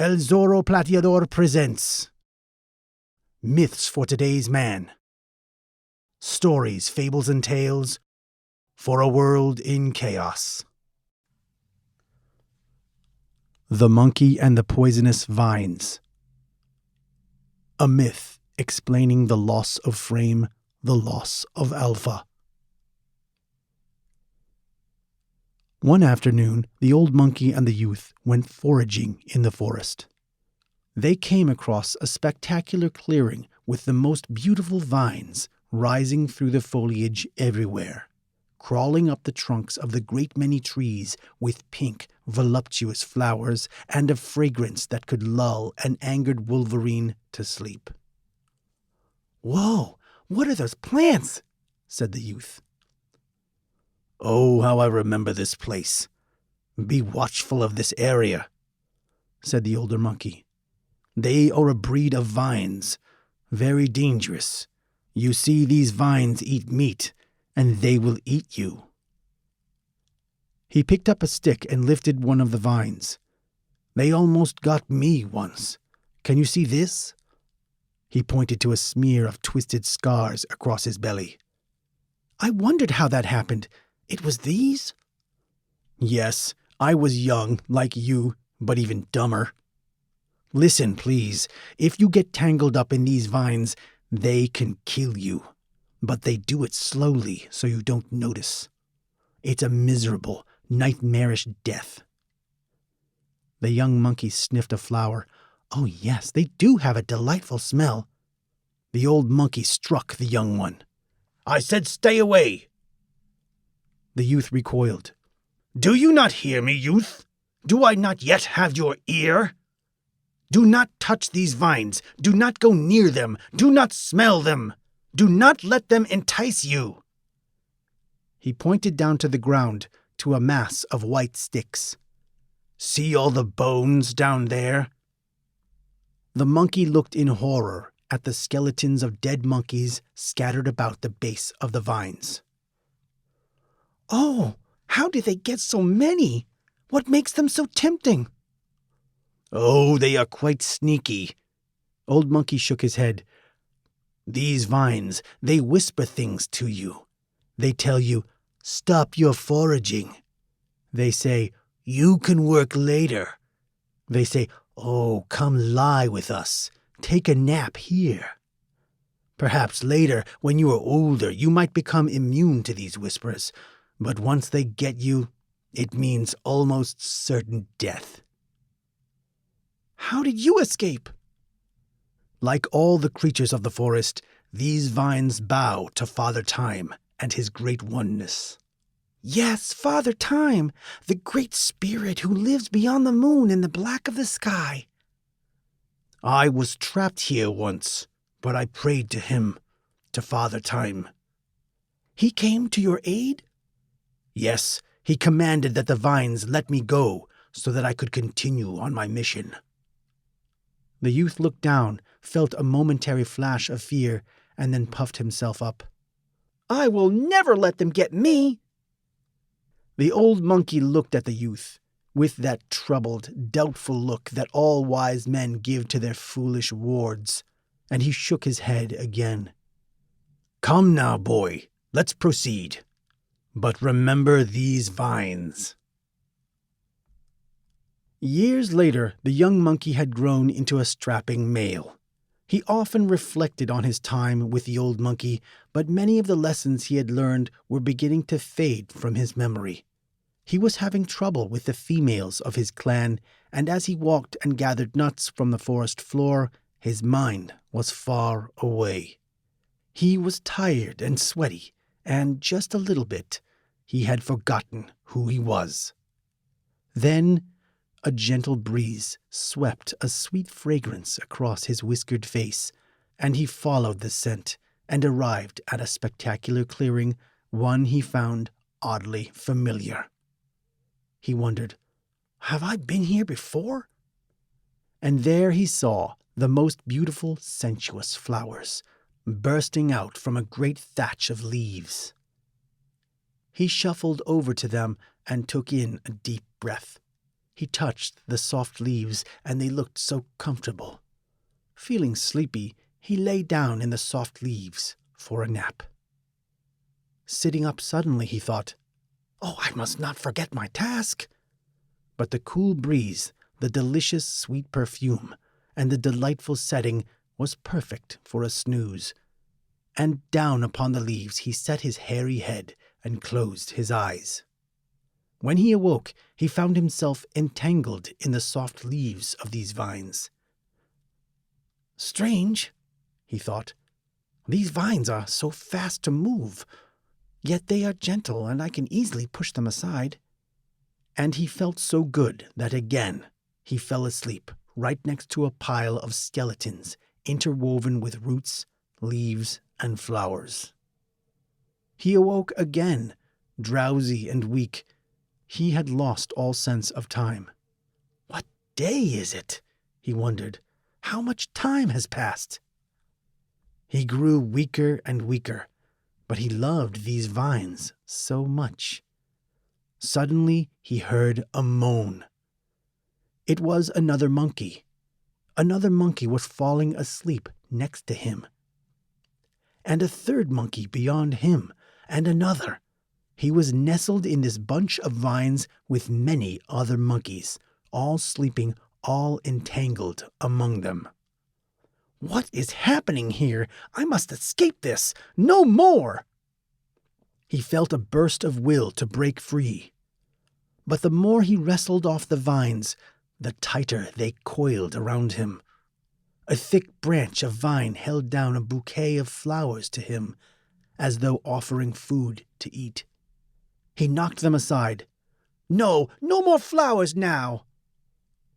El Zorro Plateador presents Myths for Today's Man. Stories, fables, and tales for a world in chaos. The Monkey and the Poisonous Vines. A myth explaining the loss of frame, the loss of alpha. One afternoon, the old monkey and the youth went foraging in the forest. They came across a spectacular clearing with the most beautiful vines rising through the foliage everywhere, crawling up the trunks of the great many trees with pink, voluptuous flowers and a fragrance that could lull an angered wolverine to sleep. "Whoa, what are those plants?" said the youth. "Oh, how I remember this place. Be watchful of this area," said the older monkey. "They are a breed of vines, very dangerous. You see, these vines eat meat, and they will eat you." He picked up a stick and lifted one of the vines. "They almost got me once. Can you see this?" He pointed to a smear of twisted scars across his belly. "I wondered how that happened. It was these?" "Yes, I was young, like you, but even dumber. Listen, please. If you get tangled up in these vines, they can kill you. But they do it slowly so you don't notice. It's a miserable, nightmarish death." The young monkey sniffed a flower. "Oh yes, they do have a delightful smell." The old monkey struck the young one. "I said stay away." The youth recoiled. "Do you not hear me, youth? Do I not yet have your ear? Do not touch these vines. Do not go near them. Do not smell them. Do not let them entice you." He pointed down to the ground, to a mass of white sticks. "See all the bones down there?" The monkey looked in horror at the skeletons of dead monkeys scattered about the base of the vines. "Oh, how did they get so many? What makes them so tempting?" "Oh, they are quite sneaky." Old Monkey shook his head. "These vines, they whisper things to you. They tell you, 'Stop your foraging.' They say, 'You can work later.' They say, 'Oh, come lie with us. Take a nap here.' Perhaps later, when you are older, you might become immune to these whispers. But once they get you, it means almost certain death." "How did you escape?" "Like all the creatures of the forest, these vines bow to Father Time and his great oneness." "Yes, Father Time, the great spirit who lives beyond the moon in the black of the sky." "I was trapped here once, but I prayed to him, to Father Time." "He came to your aid?" "Yes, he commanded that the vines let me go so that I could continue on my mission." The youth looked down, felt a momentary flash of fear, and then puffed himself up. "I will never let them get me." The old monkey looked at the youth, with that troubled, doubtful look that all wise men give to their foolish wards, and he shook his head again. "Come now, boy, let's proceed. But remember these vines." Years later, the young monkey had grown into a strapping male. He often reflected on his time with the old monkey, but many of the lessons he had learned were beginning to fade from his memory. He was having trouble with the females of his clan, and as he walked and gathered nuts from the forest floor, his mind was far away. He was tired and sweaty, and just a little bit, he had forgotten who he was. Then a gentle breeze swept a sweet fragrance across his whiskered face, and he followed the scent and arrived at a spectacular clearing, one he found oddly familiar. He wondered, "Have I been here before?" And there he saw the most beautiful, sensuous flowers bursting out from a great thatch of leaves. He shuffled over to them and took in a deep breath. He touched the soft leaves, and they looked so comfortable. Feeling sleepy, he lay down in the soft leaves for a nap. Sitting up suddenly, he thought, "Oh, I must not forget my task." But the cool breeze, the delicious sweet perfume, and the delightful setting was perfect for a snooze. And down upon the leaves he set his hairy head and closed his eyes. When he awoke, he found himself entangled in the soft leaves of these vines. "Strange," he thought. "These vines are so fast to move, yet they are gentle and I can easily push them aside." And he felt so good that again he fell asleep right next to a pile of skeletons interwoven with roots, leaves, and flowers. He awoke again, drowsy and weak. He had lost all sense of time. "What day is it?" he wondered. "How much time has passed?" He grew weaker and weaker, but he loved these vines so much. Suddenly he heard a moan. It was another monkey. Another monkey was falling asleep next to him. And a third monkey beyond him, and another. He was nestled in this bunch of vines with many other monkeys, all sleeping, all entangled among them. "What is happening here? I must escape this! No more!" He felt a burst of will to break free. But the more he wrestled off the vines, the tighter they coiled around him. A thick branch of vine held down a bouquet of flowers to him, as though offering food to eat. He knocked them aside. "No, no more flowers now!"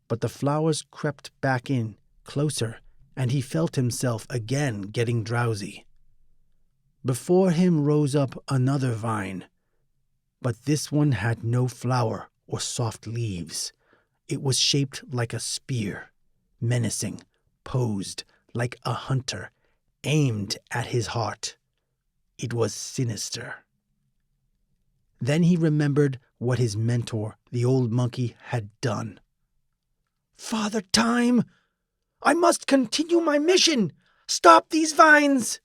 But the flowers crept back in, closer, and he felt himself again getting drowsy. Before him rose up another vine, but this one had no flower or soft leaves. It was shaped like a spear, menacing, posed like a hunter, aimed at his heart. It was sinister. Then he remembered what his mentor, the old monkey, had done. "Father Time! I must continue my mission! Stop these vines!"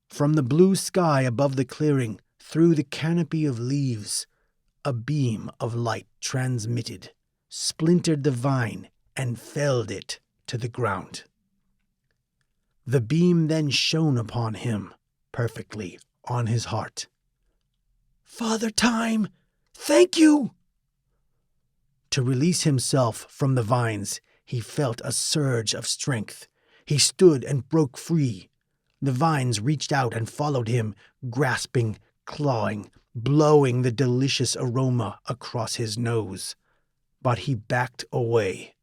From the blue sky above the clearing, through the canopy of leaves, a beam of light transmitted, splintered the vine, and felled it to the ground. The beam then shone upon him, perfectly on his heart. "Father Time, thank you!" To release himself from the vines, he felt a surge of strength. He stood and broke free. The vines reached out and followed him, grasping, clawing, blowing the delicious aroma across his nose. But he backed away.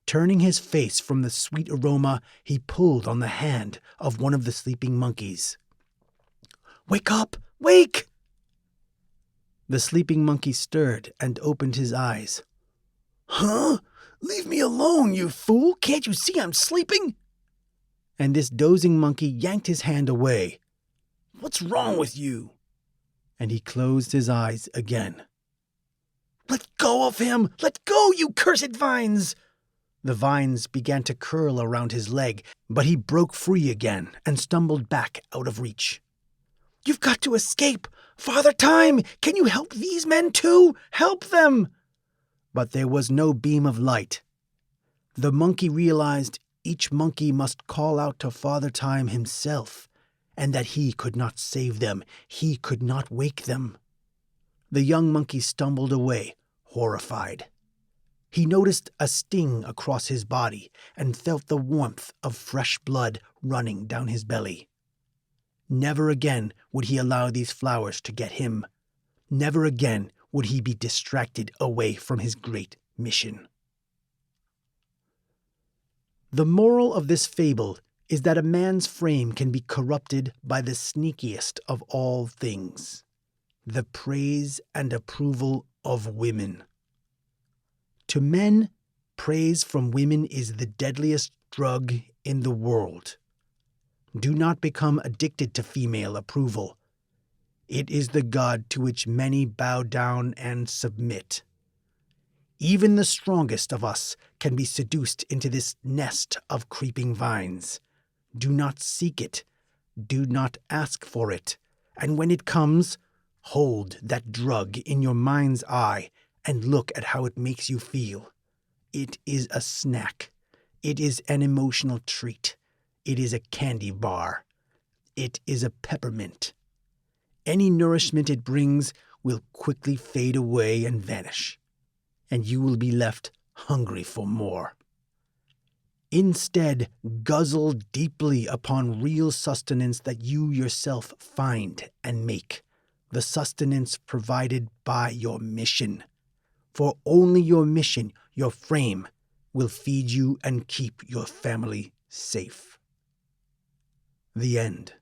Turning his face from the sweet aroma, he pulled on the hand of one of the sleeping monkeys. "Wake up! Wake!" The sleeping monkey stirred and opened his eyes. "Huh? Leave me alone, you fool! Can't you see I'm sleeping?" And this dozing monkey yanked his hand away. "What's wrong with you?" And he closed his eyes again. "Let go of him! Let go, you cursed vines!" The vines began to curl around his leg, but he broke free again and stumbled back out of reach. "You've got to escape! Father Time, can you help these men too? Help them!" But there was no beam of light. The monkey realized each monkey must call out to Father Time himself, and that he could not save them, he could not wake them. The young monkey stumbled away, horrified. He noticed a sting across his body and felt the warmth of fresh blood running down his belly. Never again would he allow these flowers to get him. Never again would he be distracted away from his great mission. The moral of this fable is that a man's frame can be corrupted by the sneakiest of all things, the praise and approval of women. To men, praise from women is the deadliest drug in the world. Do not become addicted to female approval. It is the god to which many bow down and submit. Even the strongest of us can be seduced into this nest of creeping vines. Do not seek it. Do not ask for it. And when it comes, hold that drug in your mind's eye and look at how it makes you feel. It is a snack. It is an emotional treat. It is a candy bar. It is a peppermint. Any nourishment it brings will quickly fade away and vanish, and you will be left hungry for more. Instead, guzzle deeply upon real sustenance that you yourself find and make, the sustenance provided by your mission. For only your mission, your frame, will feed you and keep your family safe. The end.